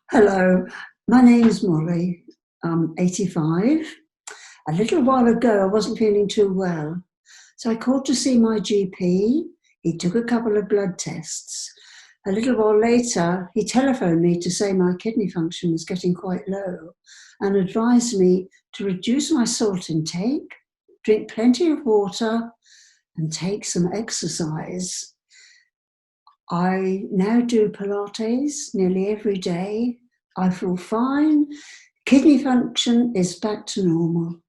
Hello, my name's Molly. I'm 85. A little while ago, I wasn't feeling too well, so I called to see my GP. He took a couple of blood tests. A little while later, he telephoned me to say my kidney function was getting quite low and advised me to reduce my salt intake, drink plenty of water, and take some exercise. I now do Pilates nearly every day. I feel fine. Kidney function is back to normal.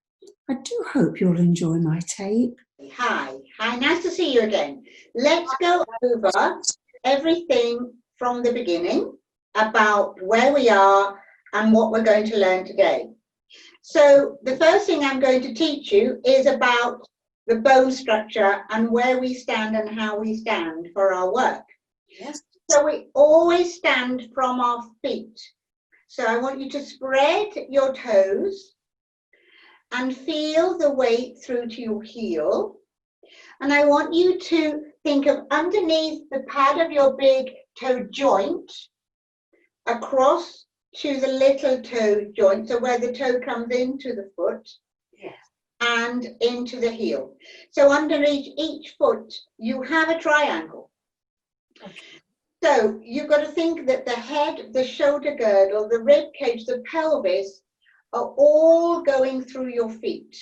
I do hope you'll enjoy my tape. Hi, nice to see you again. Let's go over everything from the beginning about where we are and what we're going to learn today. So the first thing I'm going to teach you is about the bone structure and where we stand and how we stand for our work. Yes. So we always stand from our feet. So I want you to spread your toes and feel the weight through to your heel. And I want you to think of underneath the pad of your big toe joint, across to the little toe joint, so where the toe comes into the foot. Yes. And into the heel. So underneath each foot, you have a triangle. Okay. So you've got to think that the head, the shoulder girdle, the rib cage, the pelvis are all going through your feet.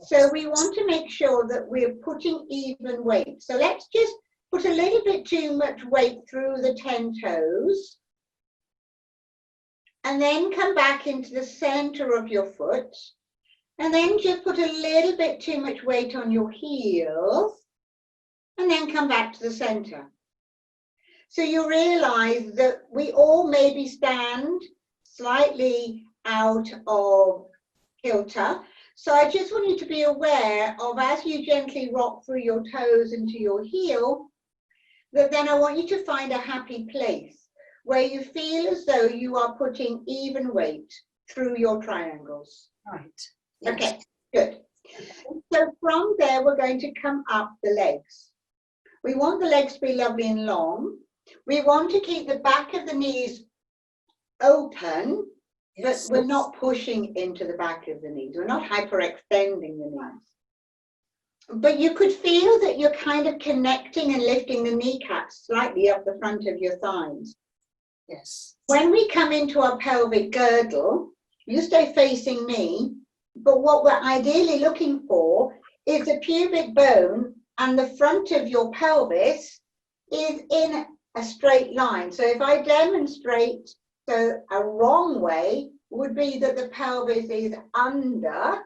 So we want to make sure that we're putting even weight. So let's just put a little bit too much weight through the 10 toes. And then come back into the center of your foot. And then just put a little bit too much weight on your heels. And then come back to the center. So you realize that we all maybe stand slightly out of kilter. So I just want you to be aware of, as you gently rock through your toes into your heel, that then I want you to find a happy place where you feel as though you are putting even weight through your triangles. Right. Yes. Okay, good. So from there, we're going to come up the legs. We want the legs to be lovely and long. We want to keep the back of the knees open, yes, but we're not pushing into the back of the knees. We're not hyperextending the knees. But you could feel that you're kind of connecting and lifting the kneecaps slightly up the front of your thighs. Yes. When we come into our pelvic girdle, you stay facing me, but what we're ideally looking for is the pubic bone and the front of your pelvis is in a straight line. So if I demonstrate, so a wrong way would be that the pelvis is under,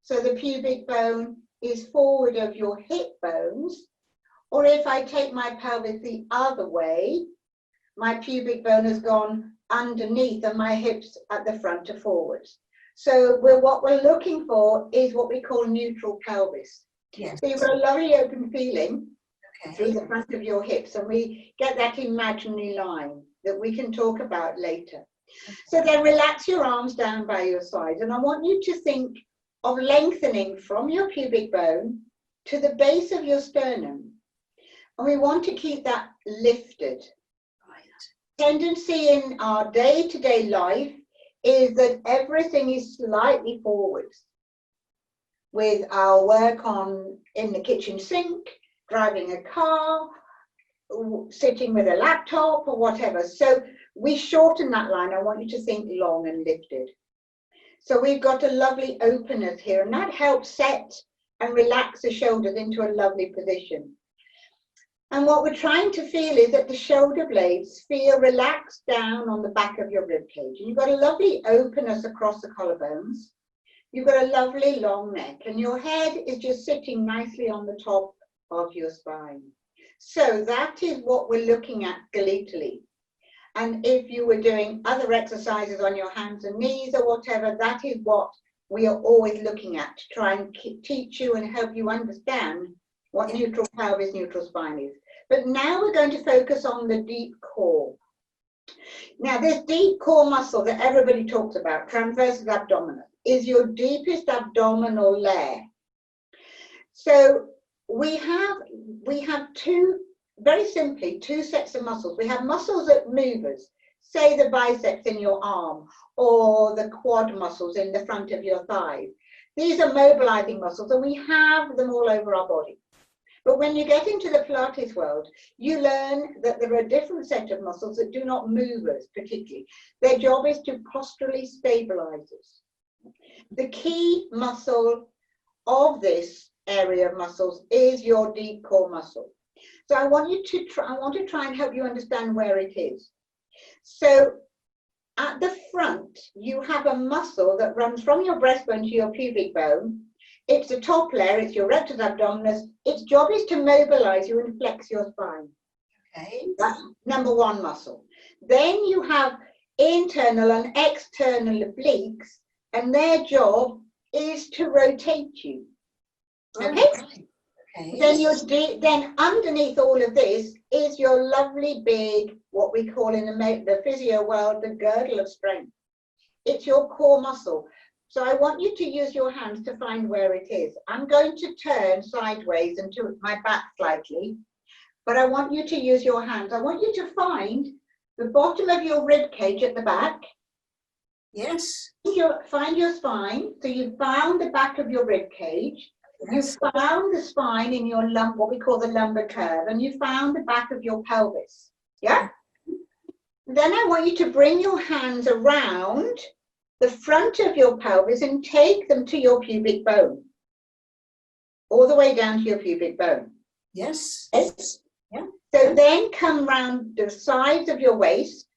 so the pubic bone is forward of your hip bones. Or if I take my pelvis the other way, my pubic bone has gone underneath and my hips at the front are forwards. So what we're looking for is what we call neutral pelvis. Yes. So you've got a lovely open feeling. Okay. Through the front of your hips, and we get that imaginary line that we can talk about later. Okay. So then relax your arms down by your sides, and I want you to think of lengthening from your pubic bone to the base of your sternum, and we want to keep that lifted. Right. Tendency in our day-to-day life is that everything is slightly forwards. With our work in the kitchen sink, driving a car, sitting with a laptop or whatever. So we shorten that line. I want you to think long and lifted. So we've got a lovely openness here, and that helps set and relax the shoulders into a lovely position. And what we're trying to feel is that the shoulder blades feel relaxed down on the back of your rib cage. And you've got a lovely openness across the collarbones. You've got a lovely long neck, and your head is just sitting nicely on the top of your spine. So that is what we're looking at skeletally. And if you were doing other exercises on your hands and knees or whatever, that is what we are always looking at to try and teach you and help you understand what neutral pelvis, neutral spine is. But now we're going to focus on the deep core. Now this deep core muscle that everybody talks about, transversus abdominis, is your deepest abdominal layer. So we have two, very simply, two sets of muscles. We have muscles that move us. say the biceps in your arm or the quad muscles in the front of your thighs. These are mobilizing muscles, and we have them all over our body. But when you get into the Pilates world, you learn that there are a different set of muscles that do not move us particularly. Their job is to posturally stabilize us. The key muscle of this area of muscles is your deep core muscle. So I want to try and help you understand where it is. So at the front, you have a muscle that runs from your breastbone to your pubic bone. It's the top layer, it's your rectus abdominis. Its job is to mobilize you and flex your spine. Okay. That's number one muscle. Then you have internal and external obliques, and their job is to rotate you. Okay? Okay. Then underneath all of this is your lovely big, what we call in the physio world, the girdle of strength. It's your core muscle. So I want you to use your hands to find where it is. I'm going to turn sideways and to my back slightly, but I want you to use your hands. I want you to find the bottom of your rib cage at the back. Yes. Find your spine. So you found the back of your rib cage. Yes. You found the spine in your what we call the lumbar curve, and you found the back of your pelvis. Yeah? Then I want you to bring your hands around the front of your pelvis and take them to your pubic bone. All the way down to your pubic bone. Yes. Yes. Yeah. So then come round the sides of your waist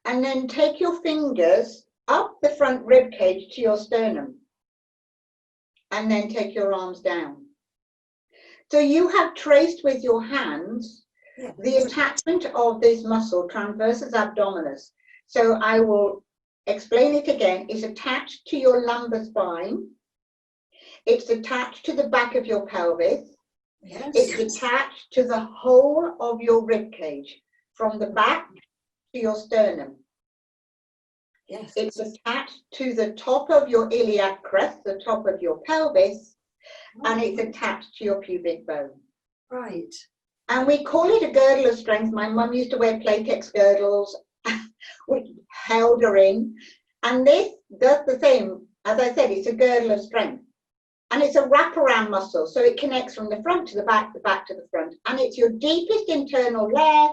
and then take your fingers up the front rib cage to your sternum. And then take your arms down. So you have traced with your hands the attachment of this muscle, transversus abdominis. So I will explain it again. It's attached to your lumbar spine. It's attached to the back of your pelvis. Yes. It's attached to the whole of your rib cage, from the back to your sternum. Yes. It's attached to the top of your iliac crest, the top of your pelvis, and it's attached to your pubic bone. Right. And we call it a girdle of strength. My mum used to wear Playtex girdles, which held her in. And this does the same. As I said, it's a girdle of strength. And it's a wraparound muscle, so it connects from the front to the back to the front. And it's your deepest internal layer,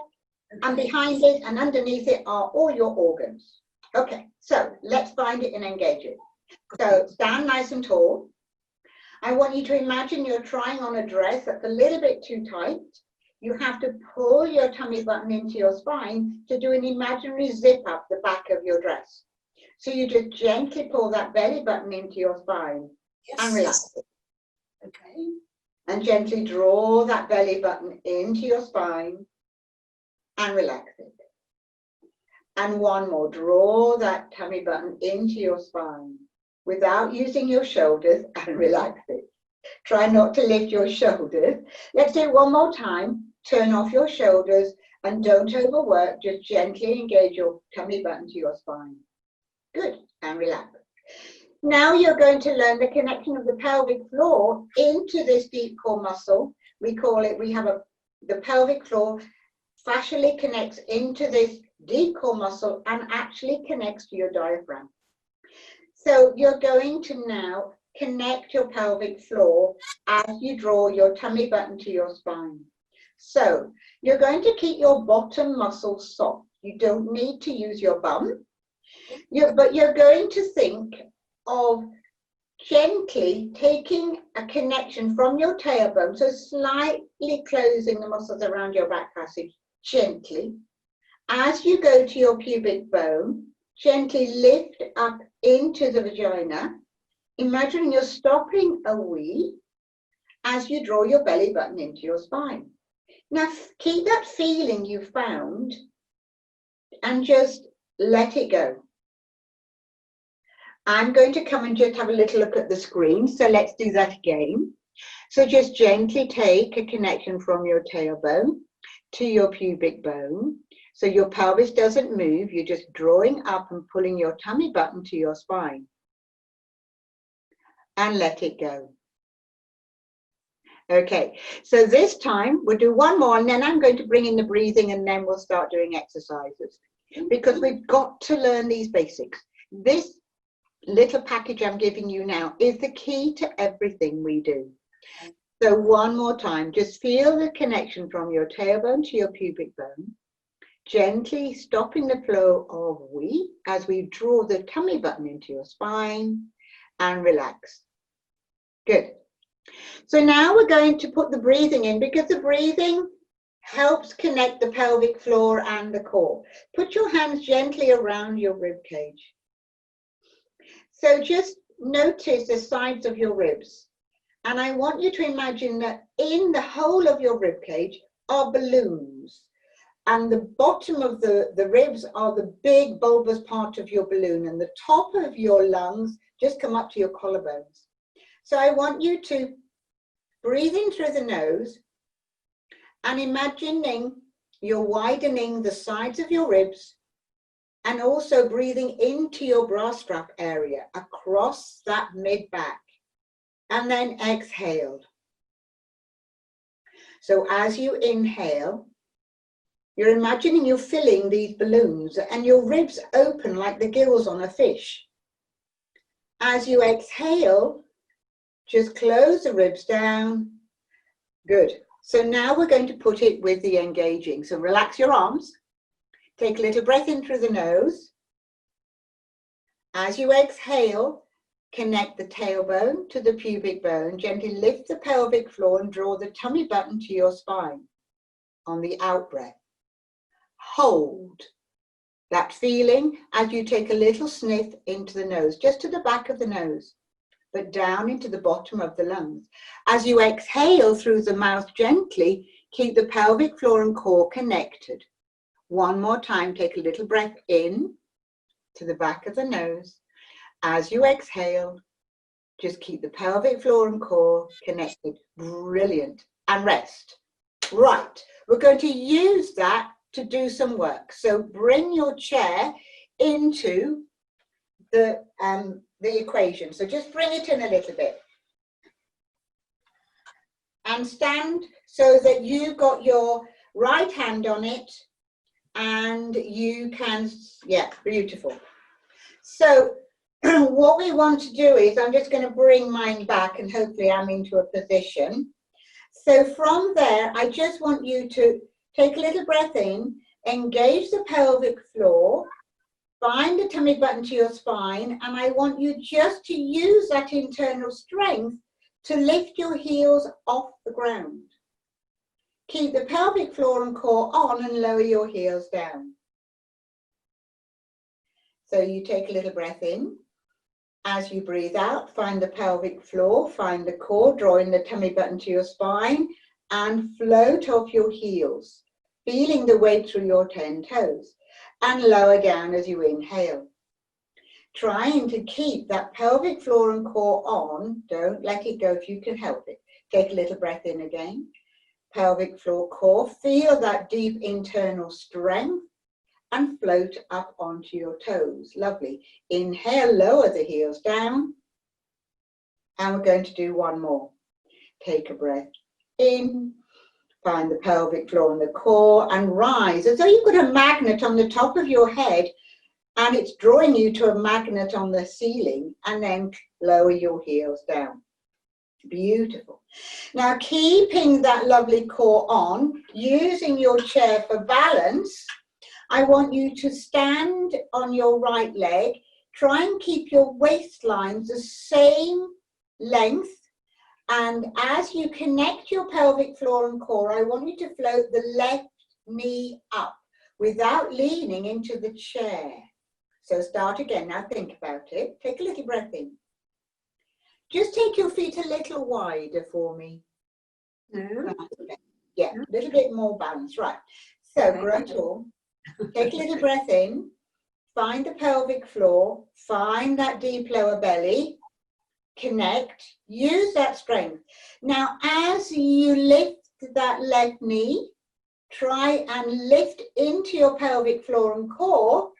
and behind it and underneath it are all your organs. Okay, so let's find it and engage it. So stand nice and tall. I want you to imagine you're trying on a dress that's a little bit too tight. You have to pull your tummy button into your spine to do an imaginary zip up the back of your dress. So you just gently pull that belly button into your spine. Yes. And relax it. Okay. And gently draw that belly button into your spine and relax it. And one more, draw that tummy button into your spine without using your shoulders and relax it. Try not to lift your shoulders. Let's do it one more time. Turn off your shoulders and don't overwork. Just gently engage your tummy button to your spine. Good, and relax. Now you're going to learn the connection of the pelvic floor into this deep core muscle. We call it, the pelvic floor fascially connects into this deep core muscle and actually connects to your diaphragm. So you're going to now connect your pelvic floor as you draw your tummy button to your spine. So you're going to keep your bottom muscles soft. You don't need to use your bum, but you're going to think of gently taking a connection from your tailbone, so slightly closing the muscles around your back passage, gently. As you go to your pubic bone, gently lift up into the vagina. Imagine you're stopping a wee as you draw your belly button into your spine. Now keep that feeling you found and just let it go. I'm going to come and just have a little look at the screen. So let's do that again. So just gently take a connection from your tailbone to your pubic bone. So your pelvis doesn't move. You're just drawing up and pulling your tummy button to your spine. And let it go. Okay, so this time we'll do one more, and then I'm going to bring in the breathing, and then we'll start doing exercises, because we've got to learn these basics. This little package I'm giving you now is the key to everything we do. So one more time, just feel the connection from your tailbone to your pubic bone, gently stopping the flow of we as we draw the tummy button into your spine and relax. Good. So now we're going to put the breathing in, because the breathing helps connect the pelvic floor and the core. Put your hands gently around your rib cage. So just notice the sides of your ribs. And I want you to imagine that in the whole of your rib cage are balloons. And the bottom of the ribs are the big bulbous part of your balloon. And the top of your lungs just come up to your collarbones. So I want you to breathe in through the nose and imagining you're widening the sides of your ribs, and also breathing into your bra strap area across that mid-back, and then exhale. So as you inhale, you're imagining you're filling these balloons and your ribs open like the gills on a fish. As you exhale, just close the ribs down. Good. So now we're going to put it with the engaging. So relax your arms. Take a little breath in through the nose. As you exhale, connect the tailbone to the pubic bone. Gently lift the pelvic floor and draw the tummy button to your spine. On the out breath, hold that feeling as you take a little sniff into the nose, just to the back of the nose, but down into the bottom of the lungs. As you exhale through the mouth gently, keep the pelvic floor and core connected. One more time, take a little breath in to the back of the nose. As you exhale, just keep the pelvic floor and core connected. Brilliant. And rest. Right, we're going to use that to do some work. So bring your chair into the equation. So just bring it in a little bit. And stand so that you've got your right hand on it, and you can, yeah, beautiful. So what we want to do is, I'm just going to bring mine back, and hopefully I'm into a position. So from there, I just want you to take a little breath in, engage the pelvic floor, find the tummy button to your spine, and I want you just to use that internal strength to lift your heels off the ground. Keep the pelvic floor and core on and lower your heels down. So you take a little breath in. As you breathe out, find the pelvic floor, find the core, drawing the tummy button to your spine, and float off your heels, feeling the weight through your 10 toes, and lower down as you inhale. Trying to keep that pelvic floor and core on. Don't let it go if you can help it. Take a little breath in again. Pelvic floor, core, feel that deep internal strength, and float up onto your toes. Lovely. Inhale, lower the heels down. And we're going to do one more. Take a breath in, find the pelvic floor and the core, and rise as though you've got a magnet on the top of your head, and it's drawing you to a magnet on the ceiling, and then lower your heels down. Beautiful. Now, keeping that lovely core on, using your chair for balance, I want you to stand on your right leg. Try and keep your waistlines the same length. And as you connect your pelvic floor and core, I want you to float the left knee up without leaning into the chair. So start again. Now think about it. Take a little breath in. Just take your feet a little wider for me. Yeah, a little bit more balance. Right. So grow tall. Take a little breath in. Find the pelvic floor. Find that deep lower belly. Connect. Use that strength. Now, as you lift that left knee, try and lift into your pelvic floor and core,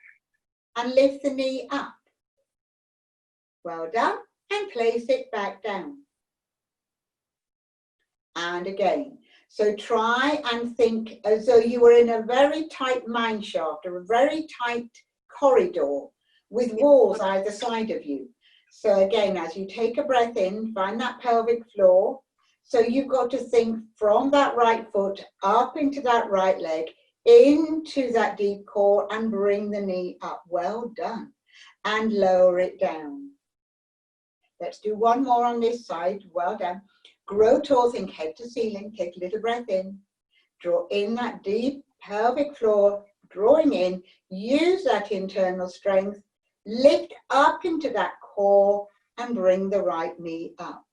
and lift the knee up. Well done. And place it back down. and again. So try and think as though you were in a very tight mine shaft or a very tight corridor with walls either side of you. So again, as you take a breath in, find that pelvic floor. So you've got to think from that right foot up into that right leg, into that deep core, and bring the knee up. Well done. And lower it down. Let's do one more on this side. Well done. Grow tall, think head to ceiling. Take a little breath in. Draw in that deep pelvic floor, drawing in. Use that internal strength. Lift up into that core and bring the right knee up.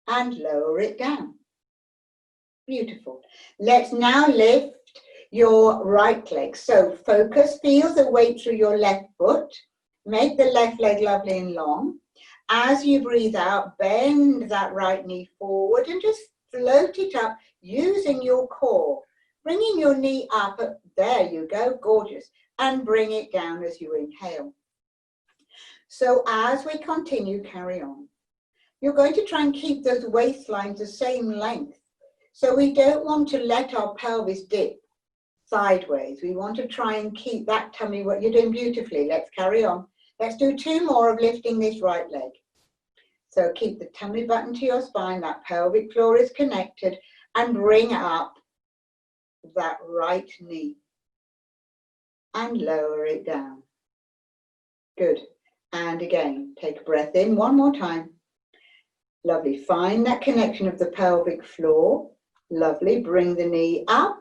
And lower it down. Beautiful. Let's now lift your right leg. So focus, feel the weight through your left foot. Make the left leg lovely and long. As you breathe out, bend that right knee forward and just float it up using your core. Bringing your knee up, there you go, gorgeous. And bring it down as you inhale. So as we continue, carry on. You're going to try and keep those waistlines the same length. So we don't want to let our pelvis dip sideways. We want to try and keep that tummy. You're doing beautifully. Let's carry on. Let's do 2 more of lifting this right leg. So keep the tummy button to your spine. That pelvic floor is connected. And bring up that right knee. And lower it down. Good. And again, take a breath in one more time. Lovely. Find that connection of the pelvic floor. Lovely. Bring the knee up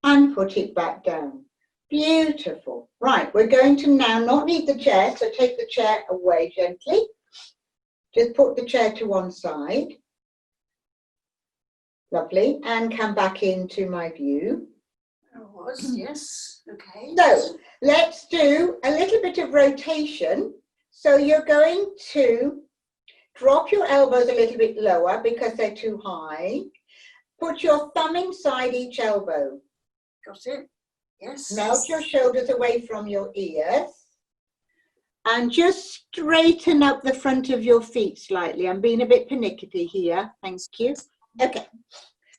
and put it back down. Beautiful. Right, we're going to now not need the chair, so take the chair away gently. Just put the chair to one side. Lovely. And come back into my view. Yes. Okay. So let's do a little bit of rotation. So you're going to drop your elbows a little bit lower because they're too high. Put your thumb inside each elbow. Got it. Yes. Melt your shoulders away from your ears. And just straighten up the front of your feet slightly. I'm being a bit pernickety here. Thank you. Okay.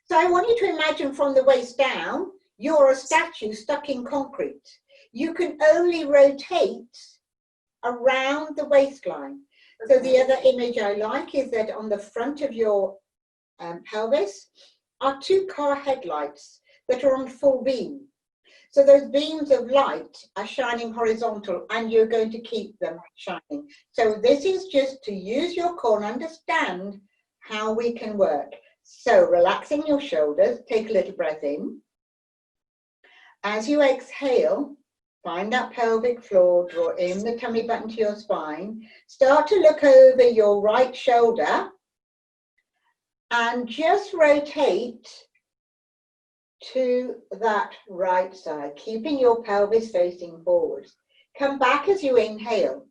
So I want you to imagine from the waist down, you're a statue stuck in concrete. You can only rotate around the waistline. So the other image I like is that on the front of your pelvis are 2 car headlights that are on full beam. So those beams of light are shining horizontal and you're going to keep them shining. So this is just to use your core and understand how we can work. So relaxing your shoulders, take a little breath in. As you exhale, find that pelvic floor, draw in the tummy button to your spine. Start to look over your right shoulder and just rotate to that right side, keeping your pelvis facing forwards. Come back as you inhale.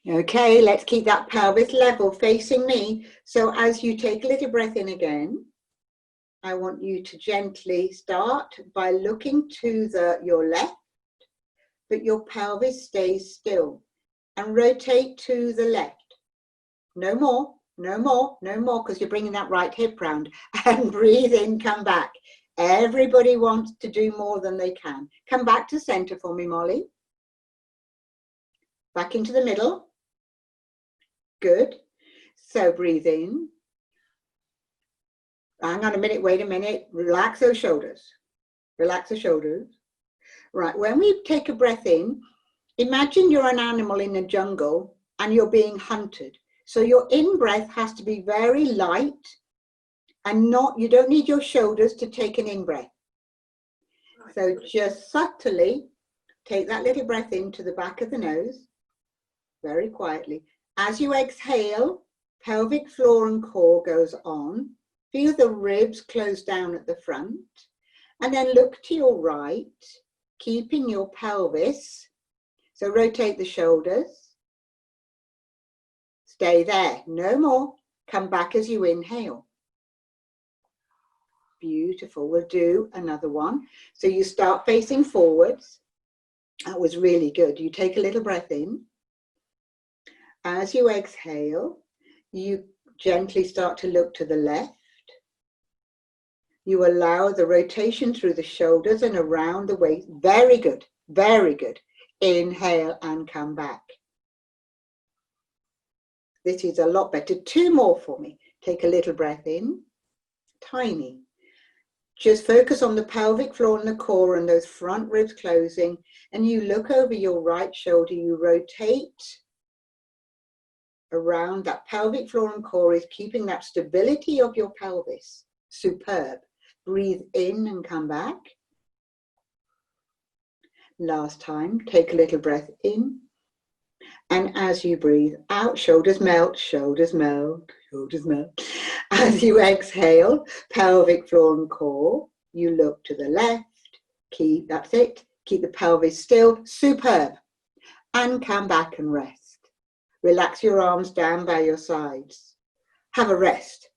Okay, let's keep that pelvis level facing me. So as you take a little breath in again, I want you to gently start by looking to your left, but your pelvis stays still, and rotate to the left. No more, no more, no more, because you're bringing that right hip round. And breathe in, come back. Everybody wants to do more than they can. Come back to center for me, Molly. Back into the middle. Good. So breathe in. Hang on a minute, wait a minute. Relax those shoulders. Relax the shoulders. Right, when we take a breath in, imagine you're an animal in a jungle and you're being hunted. So your in-breath has to be very light and you don't need your shoulders to take an in-breath. So just subtly take that little breath into the back of the nose, very quietly. As you exhale, pelvic floor and core goes on. Feel the ribs close down at the front. And then look to your right, keeping your pelvis. So rotate the shoulders. Stay there, no more. Come back as you inhale. Beautiful, we'll do another one. So you start facing forwards. That was really good. You take a little breath in. As you exhale, you Gently start to look to the left. You allow the rotation through the shoulders and around the waist. Very good, very good. Inhale and come back. This is a lot better. 2 more for me. Take a little breath in, tiny. Just focus on the pelvic floor and the core and those front ribs closing. And you look over your right shoulder, you rotate around that pelvic floor and core, is keeping that stability of your pelvis. Superb. Breathe in and come back. Last time, take a little breath in. And as you breathe out, shoulders melt, shoulders melt, shoulders melt. As you exhale, pelvic floor and core, you look to the left. That's it. Keep the pelvis still. Superb. And come back and rest. Relax your arms down by your sides. Have a rest.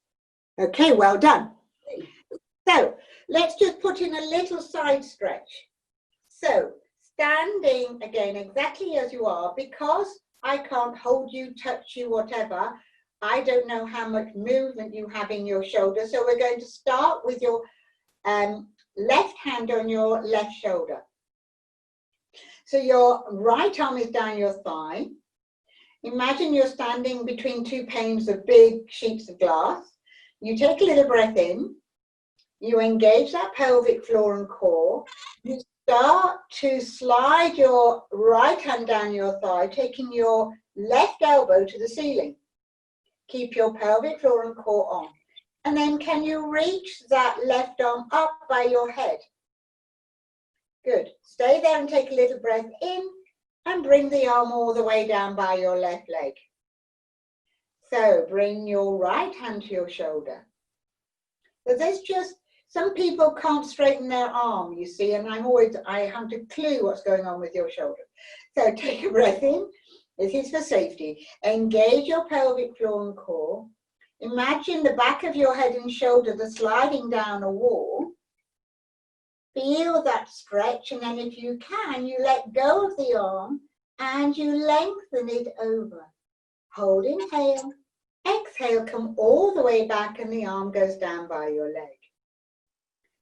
Okay, well done. So let's just put in a little side stretch. So standing again exactly as you are, because I can't hold you, touch you, whatever. I don't know how much movement you have in your shoulder. So we're going to start with your left hand on your left shoulder. So your right arm is down your thigh. Imagine you're standing between 2 panes of big sheets of glass. You take a little breath in. You engage that pelvic floor and core. You start to slide your right hand down your thigh, taking your left elbow to the ceiling. Keep your pelvic floor and core on. And then can you reach that left arm up by your head? Good. Stay there and take a little breath in and bring the arm all the way down by your left leg. So bring your right hand to your shoulder. So there's just, some people can't straighten their arm, you see, and I haven't a clue what's going on with your shoulder. So take a breath in. This is for safety. Engage your pelvic floor and core. Imagine the back of your head and shoulders are sliding down a wall. Feel that stretch, and then if you can, you let go of the arm and you lengthen it over. Hold, inhale. Exhale, come all the way back and the arm goes down by your leg.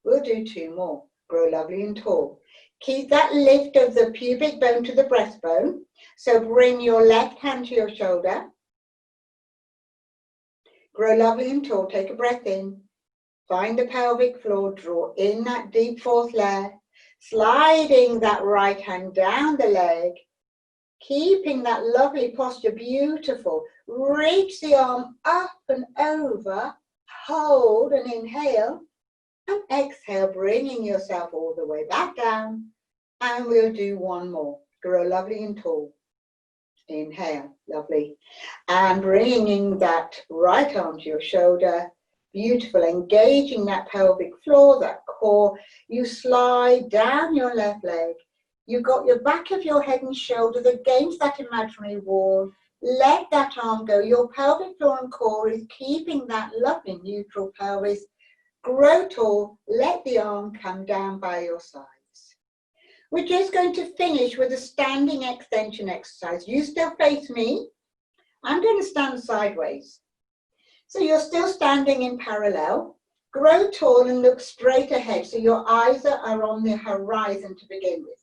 We'll do 2 more. Grow lovely and tall. Keep that lift of the pubic bone to the breastbone. So bring your left hand to your shoulder. Grow lovely and tall. Take a breath in. Find the pelvic floor. Draw in that deep 4th layer. Sliding that right hand down the leg. Keeping that lovely posture beautiful. Reach the arm up and over. Hold and inhale. And exhale, bringing yourself all the way back down. And we'll do 1 more. Grow lovely and tall. Inhale, lovely. And bringing that right arm to your shoulder. Beautiful, engaging that pelvic floor, that core. You slide down your left leg. You've got your back of your head and shoulders against that imaginary wall. Let that arm go. Your pelvic floor and core is keeping that lovely neutral pelvis. Grow tall, let the arm come down by your sides. We're just going to finish with a standing extension exercise. You still face me. I'm going to stand sideways. So you're still standing in parallel. Grow tall and look straight ahead so your eyes are on the horizon to begin with.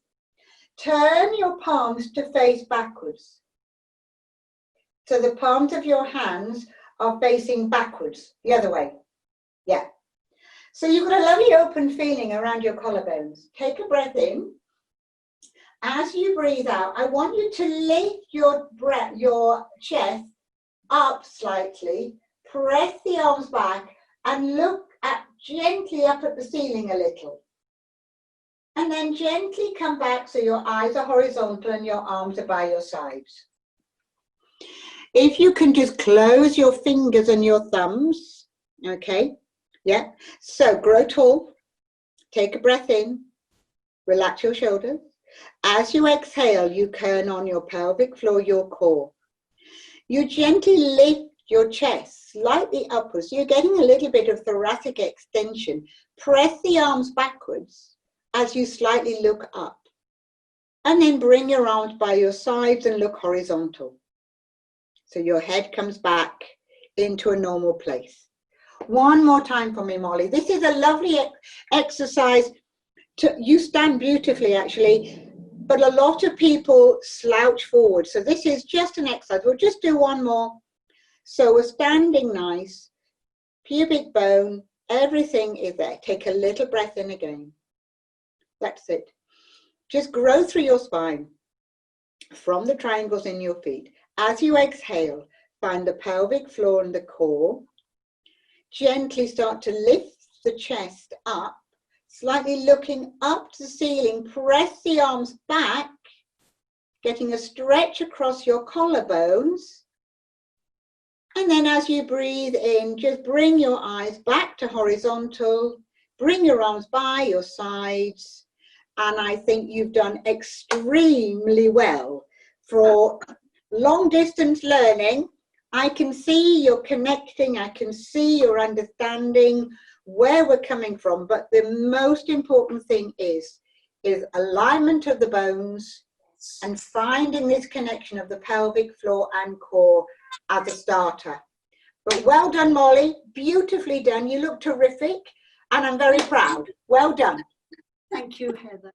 Turn your palms to face backwards. So the palms of your hands are facing backwards, the other way. Yeah. So you've got a lovely open feeling around your collarbones. Take a breath in. As you breathe out, I want you to lift your chest up slightly, press the arms back and look gently up at the ceiling a little. And then gently come back so your eyes are horizontal and your arms are by your sides. If you can just close your fingers and your thumbs, okay? Yeah, so grow tall, take a breath in, relax your shoulders. As you exhale, you turn on your pelvic floor, your core. You gently lift your chest slightly upwards. You're getting a little bit of thoracic extension. Press the arms backwards as you slightly look up. And then bring your arms by your sides and look horizontal. So your head comes back into a normal place. One more time for me, Molly. This is a lovely exercise. You stand beautifully, actually, but a lot of people slouch forward. So this is just an exercise. We'll just do one more. So we're standing nice, pubic bone, everything is there. Take a little breath in again. That's it. Just grow through your spine from the triangles in your feet. As you exhale, find the pelvic floor and the core. Gently start to lift the chest up, slightly looking up to the ceiling. Press the arms back, getting a stretch across your collarbones. And then as you breathe in, just bring your eyes back to horizontal. Bring your arms by your sides. And I think you've done extremely well for long distance learning. I can see you're connecting, I can see you're understanding where we're coming from, but the most important thing is alignment of the bones and finding this connection of the pelvic floor and core as a starter. But well done, Molly, beautifully done. You look terrific and I'm very proud. Well done. Thank you, Heather.